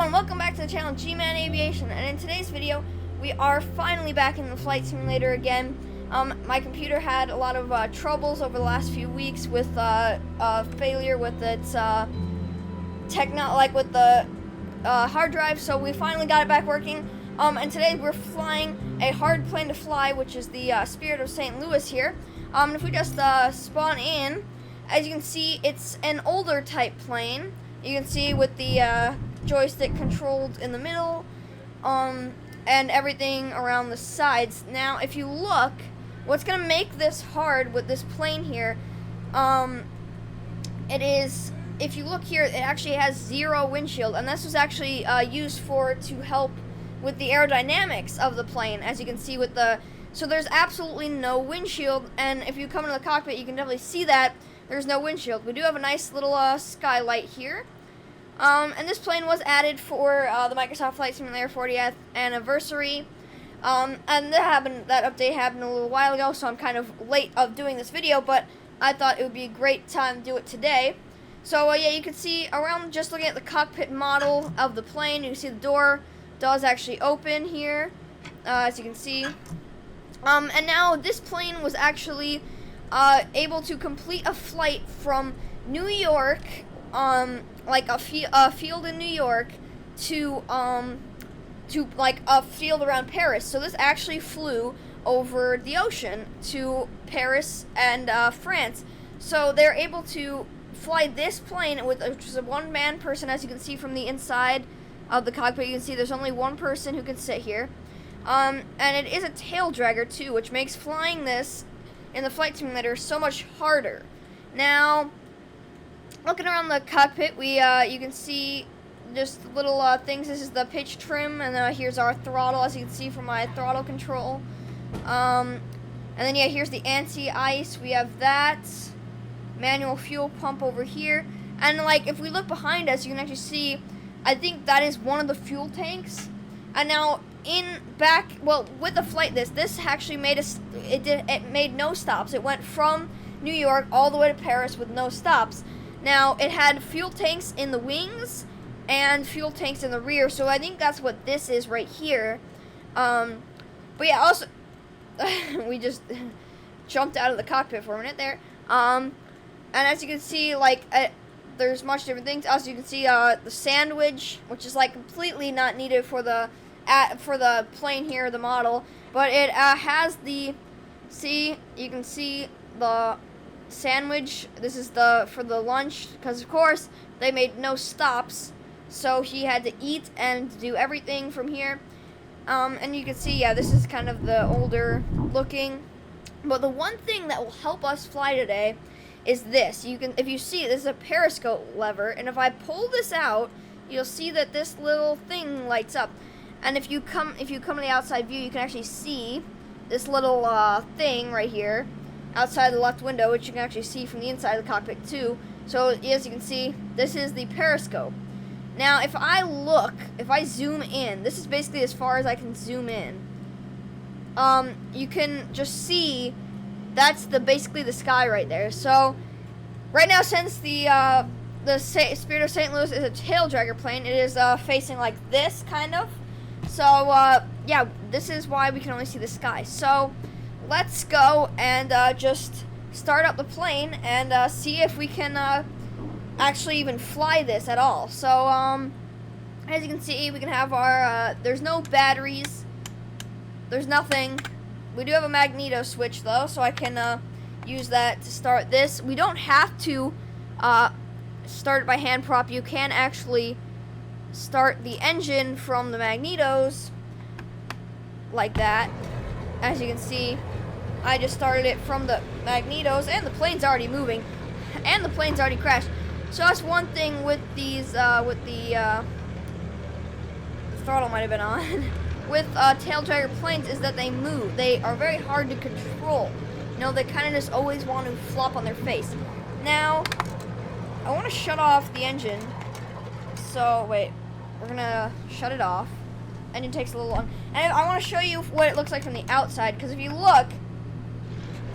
everyone, welcome back to the channel G-Man Aviation, and in today's video we are finally back in the flight simulator again. My computer had a lot of troubles over the last few weeks with failure with its with the hard drive, so we finally got it back working. And today we're flying a hard plane to fly, which is the Spirit of St. Louis here. And if we just spawn in, as you can see, it's an older type plane. You can see with the joystick controlled in the middle, and everything around the sides. Now, if you look, what's gonna make this hard with this plane here, it is, if you look here, it actually has zero windshield, and this was actually used to help with the aerodynamics of the plane, as you can see with the, so there's absolutely no windshield, and if you come into the cockpit, you can definitely see that there's no windshield. We do have a nice little skylight here. And this plane was added for the Microsoft Flight Simulator 40th anniversary. And that update happened a little while ago, so I'm kind of late of doing this video, but I thought it would be a great time to do it today. So yeah, you can see around, just looking at the cockpit model of the plane, you can see the door does actually open here, as you can see. And now this plane was actually able to complete a flight from New York, like a field in New York, to like a field around Paris. So this actually flew over the ocean to Paris and France. So they're able to fly this plane which is a one-man person, as you can see from the inside of the cockpit. You can see there's only one person who can sit here. And it is a tail dragger too, which makes flying this in the flight simulator so much harder. Now, looking around the cockpit, you can see just little things. This is the pitch trim, and here's our throttle, as you can see from my throttle control. And then yeah, here's the anti-ice. We have that manual fuel pump over here, and like if we look behind us, you can actually see, I think that is one of the fuel tanks. And now with the flight, this actually made it made no stops. It went from New York all the way to Paris with no stops. Now, it had fuel tanks in the wings and fuel tanks in the rear, so I think that's what this is right here. But yeah, also, we just jumped out of the cockpit for a minute there. And as you can see, like, there's much different things. Also, you can see the sandwich, which is like completely not needed for the plane here, the model, but it has the, you can see the sandwich. This is for the lunch, because of course they made no stops, so he had to eat and do everything from here. And you can see, yeah, this is kind of the older looking, but the one thing that will help us fly today is this. If you see, this is a periscope lever, and if I pull this out, you'll see that this little thing lights up. And if you come to the outside view, you can actually see this little thing right here outside the left window, which you can actually see from the inside of the cockpit too. So as you can see, this is the periscope. Now, if I zoom in, this is basically as far as I can zoom in. You can just see that's basically the sky right there. So right now, since the Spirit of St. Louis is a tail dragger plane, it is facing like this kind of. So yeah, this is why we can only see the sky. So let's go and just start up the plane and see if we can actually even fly this at all. So as you can see, we can have our there's no batteries, there's nothing. We do have a magneto switch though, so I can use that to start this. We don't have to start it by hand prop. You can actually start the engine from the magnetos like that. As you can see, I just started it from the magnetos, and the plane's already moving, and the plane's already crashed. So that's one thing with these, the throttle might have been on, with tail dragger planes, is that they move. They are very hard to control. You know, they kind of just always want to flop on their face. Now, I want to shut off the engine. So, wait, we're gonna shut it off. Engine takes a little long. And I want to show you what it looks like from the outside, because if you look,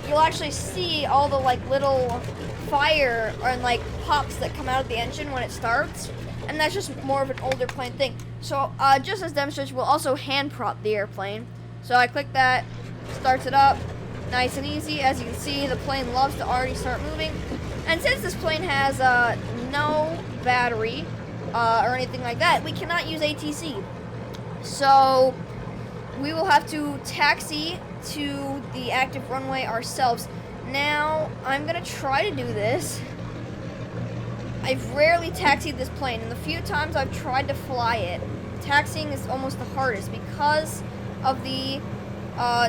you'll actually see all the like little fire and like pops that come out of the engine when it starts. and that's just more of an older plane thing. So just as demonstration, we'll also hand prop the airplane. So I click that, starts it up, nice and easy. As you can see, the plane loves to already start moving. And since this plane has no battery or anything like that, we cannot use ATC. So we will have to taxi to the active runway ourselves. Now, I'm gonna try to do this. I've rarely taxied this plane, and the few times I've tried to fly it, taxiing is almost the hardest because of the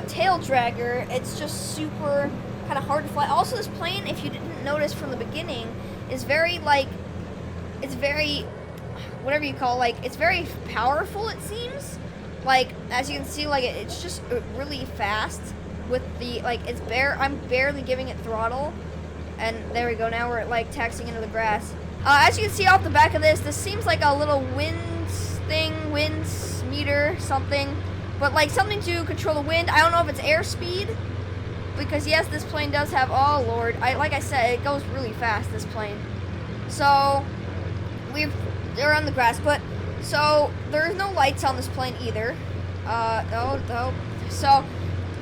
tail dragger. It's just super kind of hard to fly. Also, this plane, if you didn't notice from the beginning, is very it's very, whatever you call, it's very powerful, it seems. As you can see, it's just really fast with the, I'm barely giving it throttle. And there we go, now we're taxiing into the grass. As you can see off the back of this seems like a little wind meter, something. But something to control the wind. I don't know if it's airspeed. Because yes, this plane does have, oh lord, like I said, it goes really fast, this plane. So, they're on the grass, but, so, there's no lights on this plane either. No. So,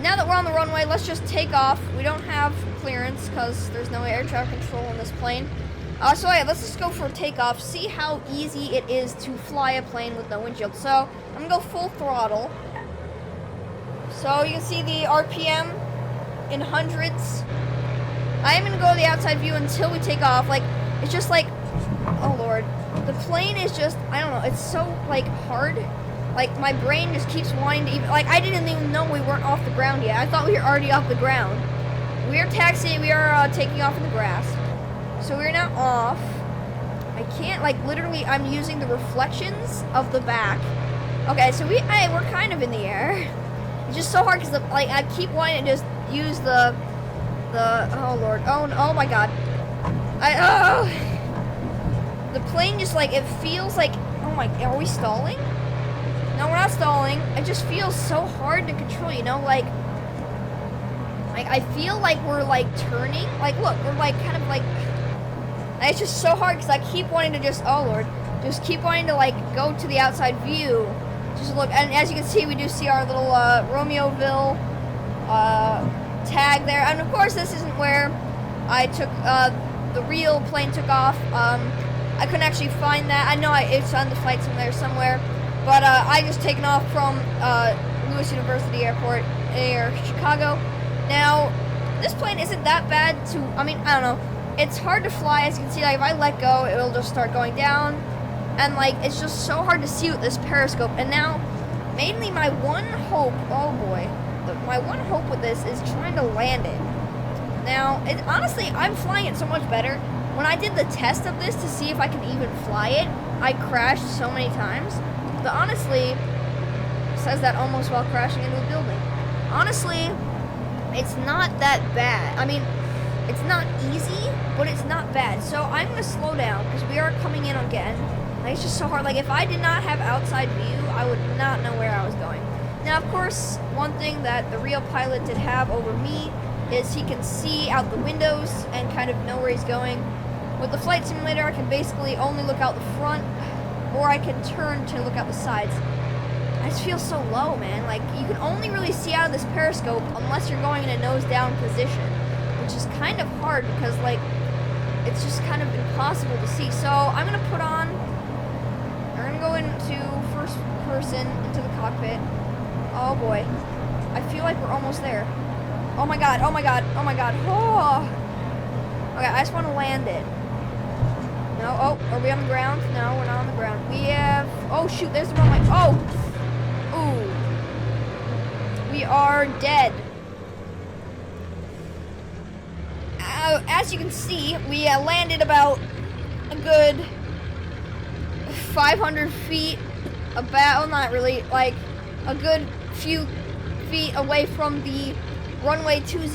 now that we're on the runway, let's just take off. We don't have clearance because there's no air traffic control on this plane. So yeah, let's just go for a takeoff, see how easy it is to fly a plane with no windshield. So I'm gonna go full throttle. So you can see the RPM in hundreds. I am gonna go to the outside view until we take off. It's just oh lord, the plane is just, I don't know, it's so hard. My brain just keeps wanting to even, I didn't even know we weren't off the ground yet. I thought we were already off the ground. We are taxiing, we are taking off in the grass. So we're now off. I can't, literally, I'm using the reflections of the back. Okay, so we're kind of in the air. It's just so hard because, I keep wanting to just use the, oh lord, oh my god. The plane just, it feels oh my, are we stalling? No, we're not stalling. It just feels so hard to control, you know, I feel we're turning. Look, we're kind of it's just so hard because I keep wanting to just, oh lord, just keep wanting to go to the outside view. Just look, and as you can see, we do see our little Romeoville tag there. And of course, this isn't where I took, the real plane took off. I couldn't actually find that. I know it's on the flight sim there somewhere. But I just taken off from Lewis University Airport near Chicago. Now, this plane isn't that bad to, I don't know. It's hard to fly, as you can see, if I let go, it'll just start going down. And, it's just so hard to see with this periscope. And now, mainly my one hope, oh boy, my one hope with this is trying to land it. Now, honestly, I'm flying it so much better. When I did the test of this to see if I could even fly it, I crashed so many times. But honestly, it says that almost while crashing into a building. Honestly, it's not that bad. It's not easy, but it's not bad. So I'm going to slow down because we are coming in again. It's just so hard. If I did not have outside view, I would not know where I was going. Now, of course, one thing that the real pilot did have over me is he can see out the windows and kind of know where he's going. With the flight simulator, I can basically only look out the front, or I can turn to look out the sides. I just feel so low, man. You can only really see out of this periscope unless you're going in a nose-down position, which is kind of hard because, it's just kind of impossible to see. So I'm going to put on, we're going to go into first person, into the cockpit. Oh, boy. I feel like we're almost there. Oh, my God. Oh, my God. Oh, my God. Oh. Okay, I just want to land it. No, oh, are we on the ground? No, we're not on the ground. We have, oh shoot, there's the runway. Oh! Ooh. We are dead. As you can see, we landed about a good 500 feet, well, not really, a good few feet away from the runway 20.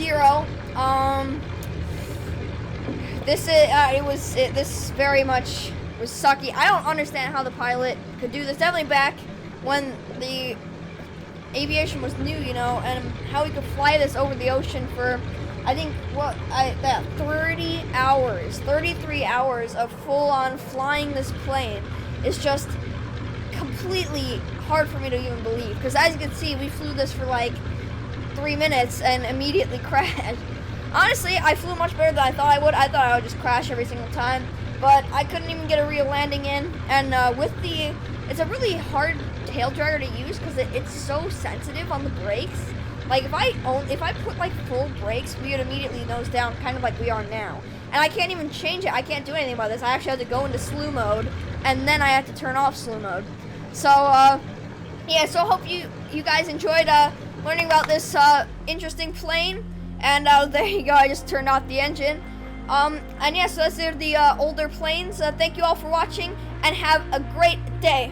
This very much was sucky. I don't understand how the pilot could do this. Definitely back when the aviation was new, you know, and how he could fly this over the ocean for, I think, 33 hours of full-on flying this plane. is just completely hard for me to even believe. Because as you can see, we flew this for like 3 minutes and immediately crashed. Honestly, I flew much better than I thought I would. I thought I would just crash every single time, but I couldn't even get a real landing in. And it's a really hard tail dragger to use because it's so sensitive on the brakes. Like if I put like full brakes, we would immediately nose down, kind of like we are now. And I can't even change it. I can't do anything about this. I actually have to go into slew mode, and then I have to turn off slew mode. So yeah. So I hope you guys enjoyed learning about this interesting plane. And there you go, I just turned off the engine. And yeah, so those are the older planes. Thank you all for watching, and have a great day.